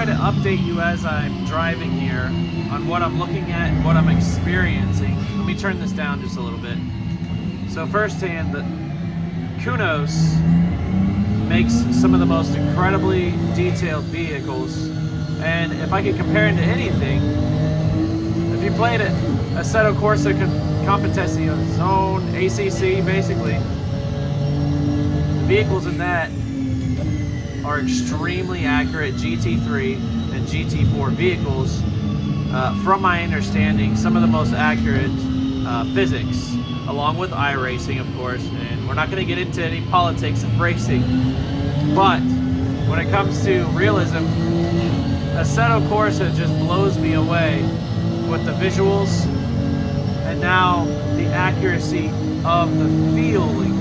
try to update you as I'm driving here on what I'm looking at and what I'm experiencing. Let me turn this down just a little bit. So firsthand, the KUNOS makes some of the most incredibly detailed vehicles, and if I could compare it to anything, if you played it, Assetto Corsa Competizione Zone, ACC basically, the vehicles in that are extremely accurate GT3 and GT4 vehicles. From my understanding, some of the most accurate physics, along with iRacing, of course, and we're not going to get into any politics of racing, but when it comes to realism, Assetto Corsa just blows me away with the visuals and now the accuracy of the feeling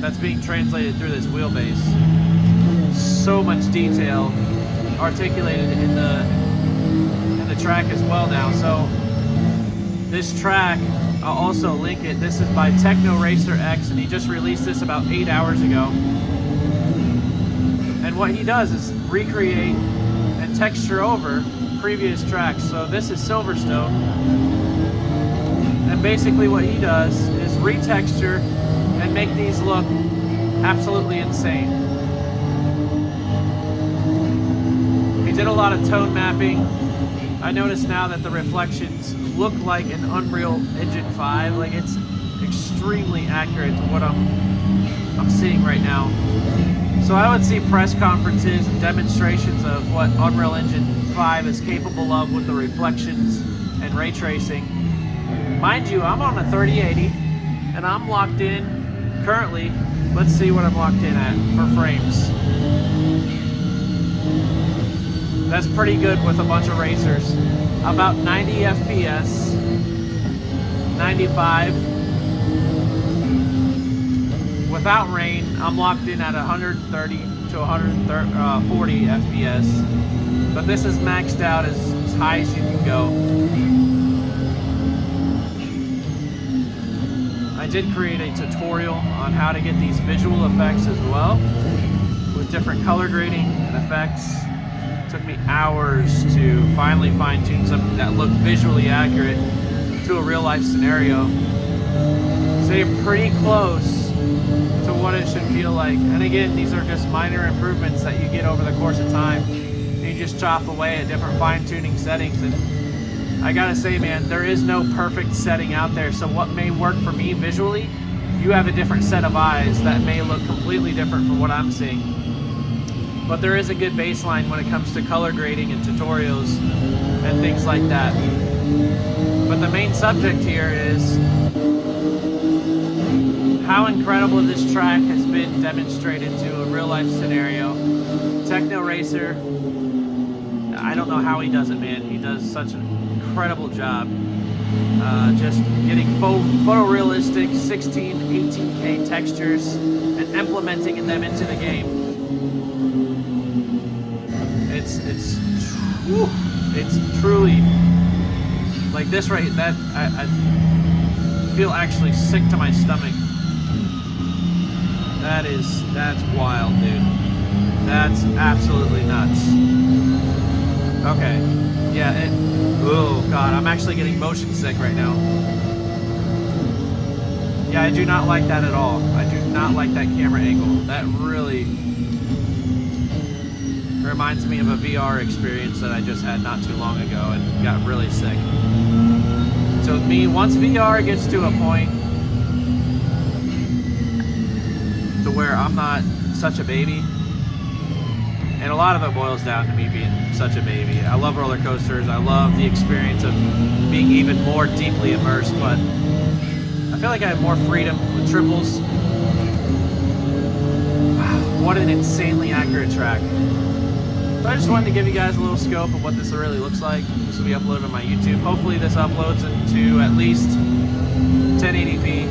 that's being translated through this wheelbase. So much detail articulated in the track as well now. So this track, I'll also link it. This is by TechnoRacerX, and he just released this about 8 hours ago. And what he does is recreate and texture over previous tracks. So this is Silverstone, and basically what he does is retexture and make these look absolutely insane. He did a lot of tone mapping. I notice now that the reflections look like an Unreal Engine 5. Like, it's extremely accurate to what I'm seeing right now. So I would see press conferences and demonstrations of what Unreal Engine 5 is capable of with the reflections and ray tracing. Mind you, I'm on a 3080 and I'm locked in currently. Let's see what I'm locked in at for frames. That's pretty good with a bunch of racers. About 90 FPS, 95. Without rain, I'm locked in at 130 to 140 FPS. But this is maxed out as high as you can go. I did create a tutorial on how to get these visual effects as well, with different color grading and effects. It took me hours to finally fine-tune something that looked visually accurate to a real-life scenario. So you're pretty close to what it should feel like. And again, these are just minor improvements that you get over the course of time. You just chop away at different fine-tuning settings, and I gotta say, man, there is no perfect setting out there. So what may work for me visually, you have a different set of eyes that may look completely different from what I'm seeing. But there is a good baseline when it comes to color grading and tutorials and things like that. But the main subject here is how incredible this track has been demonstrated to a real-life scenario. TechnoRacer, I don't know how he does it, man. He does such an incredible job. Just getting photorealistic 16, 18K textures and implementing them into the game. It's truly like this right. That I feel actually sick to my stomach. That's wild, dude. That's absolutely nuts. Okay, yeah. Oh god, I'm actually getting motion sick right now. Yeah, I do not like that at all. I do not like that camera angle. That really reminds me of a VR experience that I just had not too long ago and got really sick. So with me, once VR gets to a point to where I'm not such a baby, and a lot of it boils down to me being such a baby. I love roller coasters. I love the experience of being even more deeply immersed, but I feel like I have more freedom with triples. Wow, what an insanely accurate track. So I just wanted to give you guys a little scope of what this really looks like. This will be uploaded on my YouTube. Hopefully this uploads into at least 1080p.